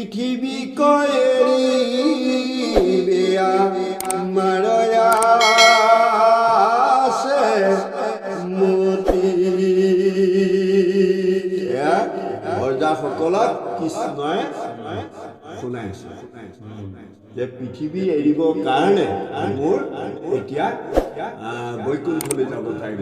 পৃথিৱী কয়েৰি বেয়া মাৰয়া আছে মতি প্ৰজাসকলক কৃষ্ণই শুনাইছে যে পৃথিৱী এৰিবৰ কাৰণে মোৰ এতিয়া বৈকুণ্ঠলৈ যাব পাৰিব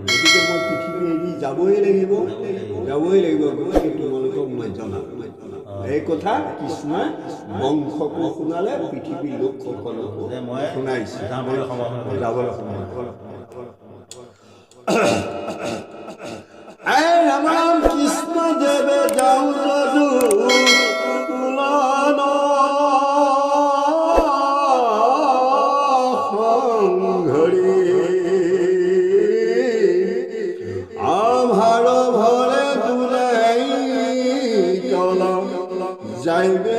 গতিকে মই পৃথিৱী এৰি যাবই লাগিব গতিকে তোমালোকক মই জনাম এই কথা কৃষ্ণই বংশকো শুনালে পৃথিৱীৰ লোকসকলকো শুনাইছে যাবলৈ সময় ৰাম ৰাম কৃষ্ণ দেৱে যাওঁ যদু কুলন সংঘৰি আভাৰ ভৰে দুলাই তল যাইবে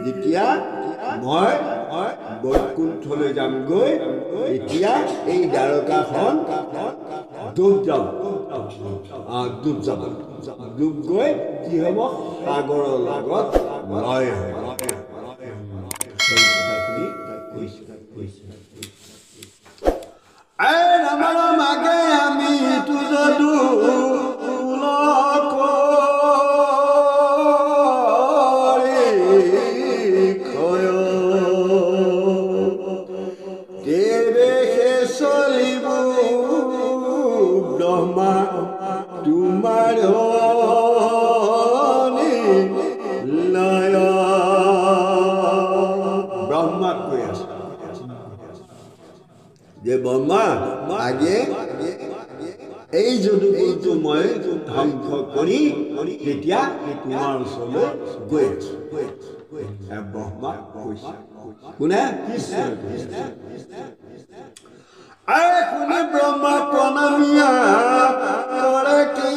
যেতিয়া মই বৈকুণ্ঠলৈ যামগৈ এতিয়া এই দ্বাৰকাখন ডুব গৈ কি হ'ব সাগৰৰ লগত লয় ৰাম আগে আমি যদু তোমাৰ ব্ৰহ্মাক কৈ আছে যে ব্ৰহ্মা আগে এই যদুকুলটো মই ধ্বংস কৰি তেতিয়া তোমাৰ ওচৰলৈ গৈ আছো ব্ৰহ্মাক কৈছে কোনে শুনি ব্ৰহ্মা প্ৰণামিয়া কৰে কি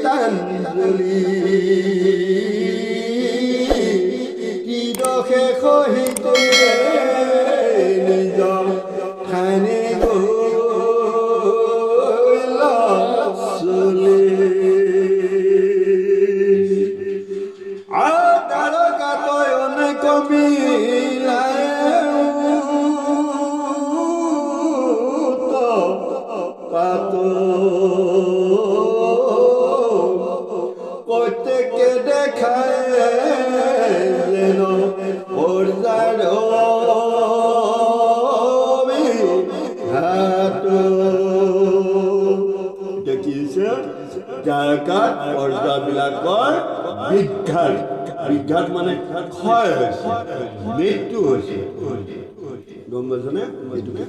তাঞ্জলি কি দোষে সহিত নিজ খানে চলে দ্বাৰকা তই অনেক মিলাই প্ৰত্যেকে দেখায় যেন পৰ্যাৰ দেখিছে দ্বাৰকাত পৰ্যাবিলাকৰ বিঘাত মানে ক্ষয় হৈছে মৃত্যু হৈছে গম পাইছনে এইটোকে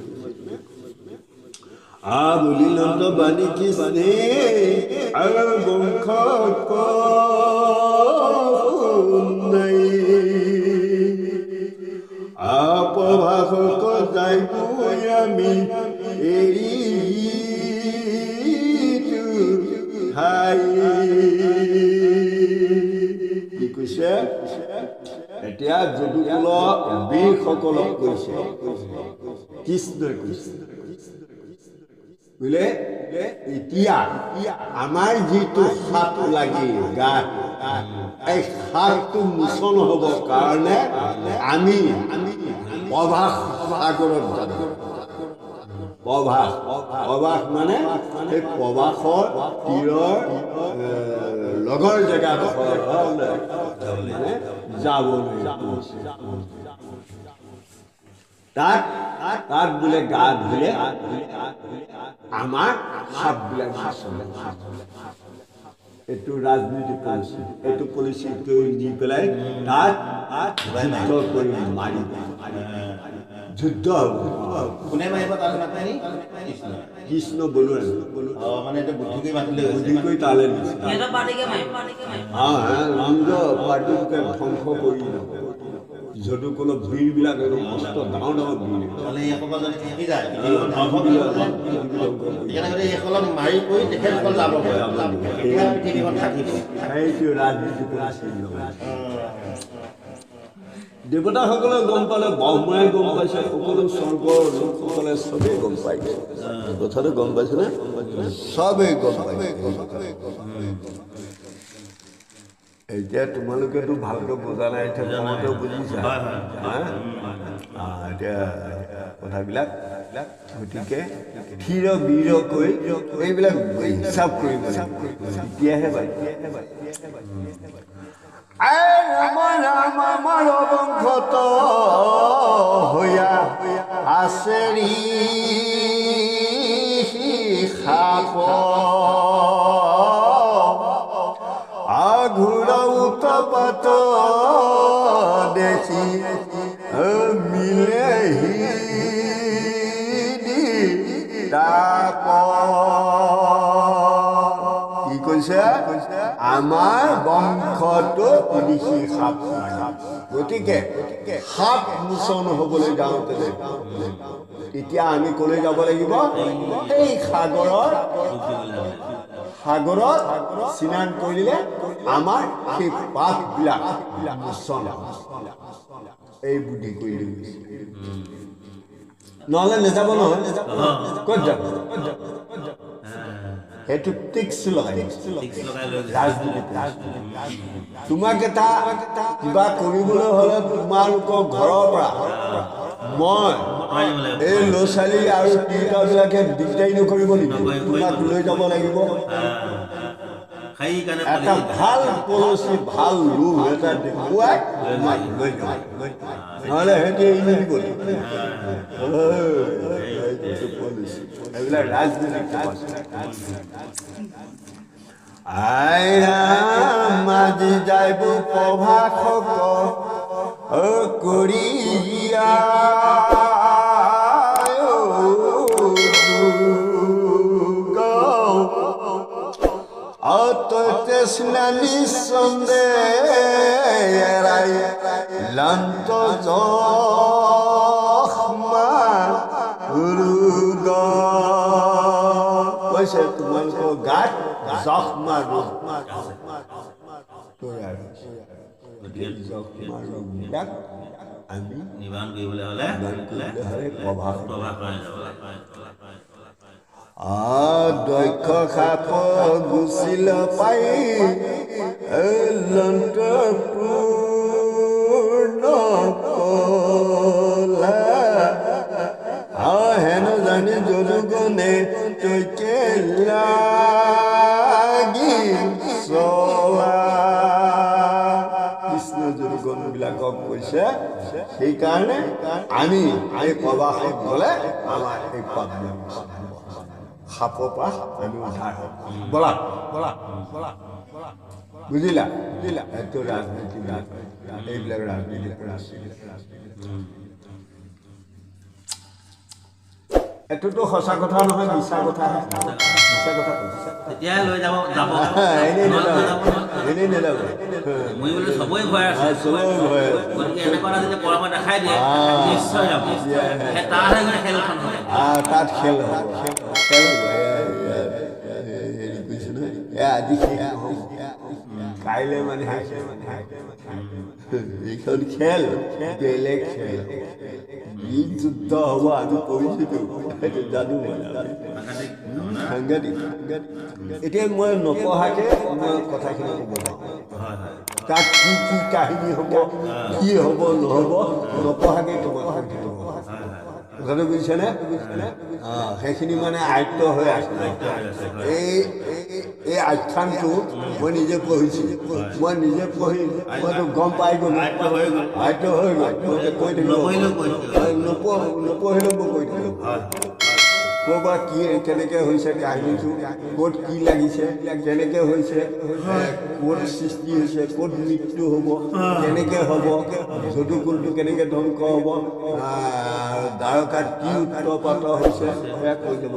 বলিলন্ত বাণী কৃষ্ণে আৰু বংশ প্ৰভাষক যাই আমি এৰি কি কৈছে এতিয়া যদুকুল বীৰসকলক কৈছে কৃষ্ণই কৈছে বুঝলে এতিয়া আমাৰ যিটো সাপ লাগি গাত এই সাপটো মোচন হ'ব কাৰণে আমি প্ৰভাস সাগৰত যাম প্ৰভাস মানে এই প্ৰভাসৰ তীৰৰ লগৰ জেগাডোখৰ মানে যাবলৈ তাত বোলে গা ধুলে আমাৰ সাপবিলাক এইটো ৰাজনীতি পলিচি এইটো পলিচি নি পেলাই তাত যুদ্ধ কৰি মাৰিব যুদ্ধ কোনে মাৰিব তাত মাতে কৃষ্ণ বলোৱা মানে বুদ্ধি কৰি তালে নিজৰ পাৰ্টিকে ধ্বংস কৰি যদুকুল বীৰবিলাক একদম মস্ত ডাঙৰ ডাঙৰ দেৱতাসকলে গম পালে, ব্ৰহ্মাই গম পাইছে, সকলো স্বৰ্গৰ লোকসকলে চবেই গম পাইছে। কথাটো গম পাইছেনে? চবেই গম পাইছে। এতিয়া তোমালোকেতো ভালকৈ বুজা নাই, এতিয়া মনতে বুজিছা। এতিয়া কথাবিলাক গতিকে থিৰ বীৰকৈ এইবিলাক হিচাপ কৰিব তেতিয়াহে ৰাম ৰাম আমাৰ বংশত হৈয়া আছে সাপ আঘুৰ উৎপাত দেখি মিলেহি কি কৈছে? আমাৰ বংশটো পুলিচি সাপ। গতিকে সাপ মোচন হবলৈ যাওঁতে তেতিয়া আমি কলৈ যাব লাগিব? এই সাগৰত স্নান কৰিলে আমাৰ সেই পাপবিলাক মোচন এই বুদ্ধি কৰি নহ'লে নাযাব নহয়। ক'ত যাব? সেইটো টিক্স লগাই ৰাজনীতি। তোমাক এটা কিবা কৰিবলৈ হ'লে তোমালোকৰ ঘৰৰ পৰা মই এই ল'ৰা ছোৱালী আৰু তিৰোতাবিলাকে দিগদাৰী নকৰিব নেকি? তোমাক লৈ যাব লাগিব। এটা ভাল পলিচি, ভাল লোভ এটা দেখুৱাই তোমাক লৈ যাব, নহ'লে সিহঁতে এৰি নিদিব। এইবিলাক ৰাজনীতিক আই ৰাম আজি যাইব প্ৰভাষক কৰিয়া তৃষ্ণানি সন্দেহ লন্ত জখমা ৰোগ কৈছে তোমালোকৰ গাত জখমা ৰোগ ৰোগবিলাক আমি নিবাৰণ কৰিবলৈ হ'লে দক্ষ সাপ গুচিল পাই লন্ত পূৰ্ণ কলা হেন জানি যদুগণে তৈকে লাগি চলা। কৃষ্ণ যদুগণ বিলাকক কৈছে সেইকাৰণে আমি এই প্ৰবাসত গ'লে আমাৰ এই পাপ সাপৰ পৰা আমি উদ্ধাৰ হওঁ। বলা বুজিলা? এইটো ৰাজনীতি, এইবিলাক ৰাজনীতি। এইটোতো সঁচা কথা নহয়, মিছা কথা। তেতিয়াই লৈ যাব এনেই নেযাব। মই বোলে চবৰে ভয় আছে, গতিকে এনেকুৱা এটা যেতিয়া পৰামৰ্শ দেখাই দিয়ে নিশ্চয় যাব। তাতহে গৈ খেলখন হয়, তাত খেল হ'ব। আজি কাইলৈ মানে এইখন খেল বেলেগ খেল, যুদ্ধ হ'ব। আমি কৰিছোতো, জানো সাংঘাতিক। এতিয়া মই নপঢ়াকে মই কথাখিনি ক'ব পাৰোঁ। তাত কি কি কাহিনী হ'ব, কি হ'ব নহ'ব, নপঢ়াকে তোমাক কথাটো বুজিছেনে? সেইখিনি মানে আয়ত্ত হৈ আছে। এই আখ্যানটো মই নিজে পঢ়িছোঁ, মই নিজে পঢ়ি মইতো গম পাই গ'লো, আয়ত্ত হৈ গ'ল। কৈ থাকিব নপঢ়িলেও মই কৈ থাকিব। ক'ৰ পৰা কি কেনেকৈ হৈছে কাহিনীটো, ক'ত কি লাগিছে, কেনেকৈ হৈছে, ক'ত সৃষ্টি হৈছে, ক'ত মৃত্যু হ'ব, কেনেকৈ হ'ব, যদুকুলটো কেনেকৈ ধ্বংস হ'ব, দ্বাৰকাত কি উৎপাত হৈছে, সেয়া কৈ যাব।